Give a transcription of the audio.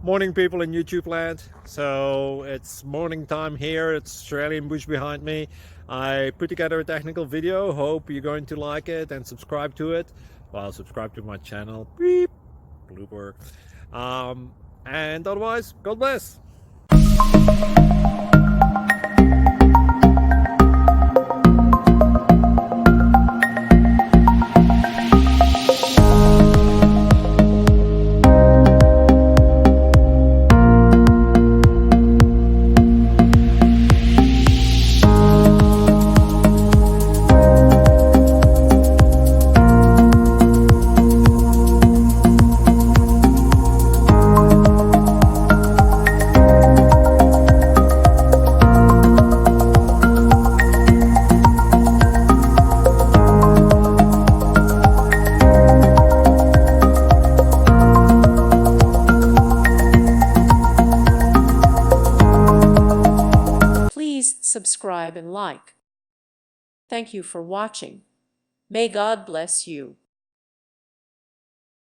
Morning, people in YouTube land. So it's morning time here. It's Australian bush behind me. I put together a technical video. Hope you're going to like it and subscribe to it. Well, subscribe to my channel. Beep. Blooper. And otherwise, God bless. Please subscribe and like. Thank you for watching. May God bless you.